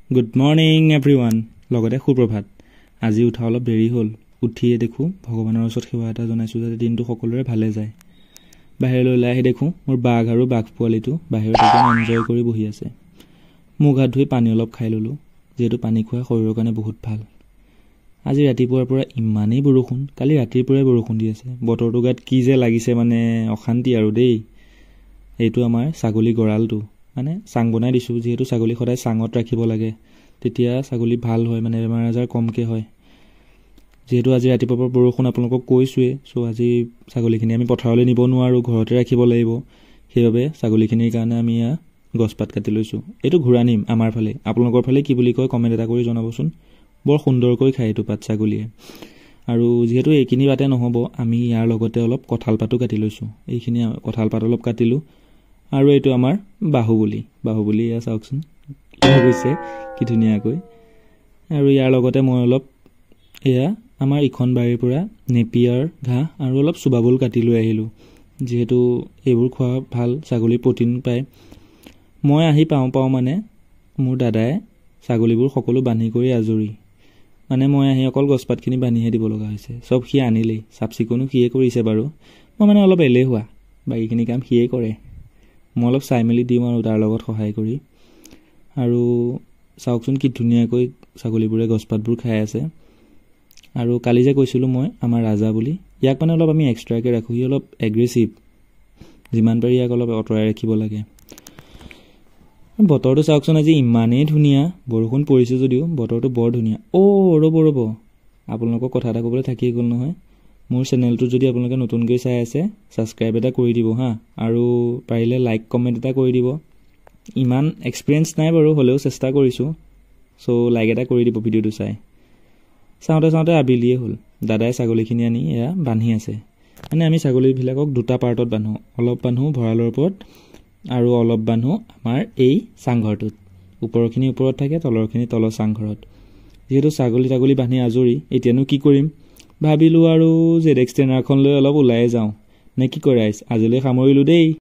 Good morning everyone লগতে সুপ্ৰভাত আজি উঠা অলপ দেৰি হ'ল উঠিয়ে দেখোঁ ভগৱানৰ ওচৰত সেৱা এটা জনাইছোঁ যাতে দিনটো সকলোৰে ভালে যায় বাহিৰলৈ ওলাই আহি দেখোঁ মোৰ বাঘ আৰু বাঘ পোৱালিটো বাহিৰত একদম এনজয় কৰি বহি আছে মুখ হাত ধুই পানী অলপ খাই ল'লোঁ যিহেতু পানী খোৱা শৰীৰৰ কাৰণে বহুত ভাল আজি ৰাতিপুৱাৰ পৰা ইমানেই বৰষুণ কালি ৰাতিৰ পৰাই বৰষুণ দি আছে বতৰটো গাত কি যে লাগিছে মানে অশান্তি আৰু দেই এইটো আমাৰ ছাগলী গঁৰালটো মানে চাং বনাই দিছোঁ যিহেতু ছাগলী সদায় চাঙত ৰাখিব লাগে তেতিয়া ছাগলী ভাল হয় মানে বেমাৰ আজাৰ কমকৈ হয় যেহেতু আজি ৰাতিপুৱাৰ পৰা বৰষুণ আপোনালোকক কৈছোঁৱে চ' আজি ছাগলীখিনি আমি পথাৰলৈ নিব নোৱাৰোঁ ঘৰতে ৰাখিব লাগিব সেইবাবে ছাগলীখিনিৰ কাৰণে আমি গছপাত কাটি লৈছোঁ এইটো ঘূৰা নিম আমাৰ ফালে আপোনালোকৰ ফালে কি বুলি কয় কমেণ্ট এটা কৰি জনাবচোন বৰ সুন্দৰকৈ খায় এইটো পাত ছাগলীয়ে আৰু যিহেতু এইখিনি পাতে নহ'ব আমি ইয়াৰ লগতে অলপ কঁঠাল পাতো কাটি লৈছোঁ এইখিনি কঁঠাল পাত অলপ কাটিলোঁ আৰু এইটো আমাৰ বাহুবলী এয়া চাওকচোন গৈছে কি ধুনীয়াকৈ আৰু ইয়াৰ লগতে মই অলপ এয়া আমাৰ ইখন বাৰীৰ পৰা নেপিয়াৰ ঘাঁহ আৰু অলপ চুবাবুল কাটি লৈ আহিলোঁ যিহেতু এইবোৰ খোৱা ভাল ছাগলীৰ প্ৰটিন পায় মই আহি পাওঁ মানে মোৰ দাদাই ছাগলীবোৰ সকলো বান্ধি কৰি আজৰি মানে মই আহি অকল গছপাতখিনি বান্ধিহে দিব লগা হৈছে চব সি আনিলেই চাফ চিকুণো সিয়ে কৰিছে বাৰু মই মানে অলপ এলেহুৱা বাকীখিনি কাম সিয়ে কৰে মই অলপ চাই মেলি দিওঁ আৰু তাৰ লগত সহায় কৰি আৰু চাওকচোন কি ধুনীয়াকৈ ছাগলীবোৰে গছপাতবোৰ খাই আছে আৰু কালি যে কৈছিলোঁ মই আমাৰ ৰাজা বুলি ইয়াক মানে অলপ আমি এক্সট্ৰাকৈ ৰাখোঁ সি অলপ এগ্ৰেছিভ যিমান পাৰি ইয়াক অলপ আঁতৰাই ৰাখিব লাগে বতৰটো চাওকচোন আজি ইমানেই ধুনীয়া বৰষুণ পৰিছে যদিও বতৰটো বৰ ধুনীয়া ৰ'ব আপোনালোকক কথা এটা ক'বলৈ থাকিয়ে গ'ল নহয় মোৰ চেনেলটো যদি আপোনালোকে নতুনকৈ চাই আছে ছাবস্ক্ৰাইব এটা কৰি দিব হা আৰু পাৰিলে লাইক কমেণ্ট এটা কৰি দিব ইমান এক্সপিৰিয়েঞ্চ নাই বাৰু হ'লেও চেষ্টা কৰিছোঁ চ' লাইক এটা কৰি দিব ভিডিঅ'টো চাওঁতে আবেলিয়ে হ'ল দাদাই ছাগলীখিনি আনি এয়া বান্ধি আছে মানে আমি ছাগলীবিলাকক দুটা পাৰ্টত বান্ধো অলপ বান্ধো ভঁৰালৰ ওপৰত আৰু অলপ বান্ধো আমাৰ এই চাংঘৰটোত ওপৰখিনি ওপৰত থাকে তলৰখিনি তলৰ চাংঘৰত যিহেতু ছাগলী বান্ধি আজৰি এতিয়ানো কি কৰিম ভাবিলোঁ আৰু জেড এক্স টেনাৰখন লৈ অলপ ওলাই যাওঁ নে কি কৰে আজিলৈ সামৰিলোঁ দেই।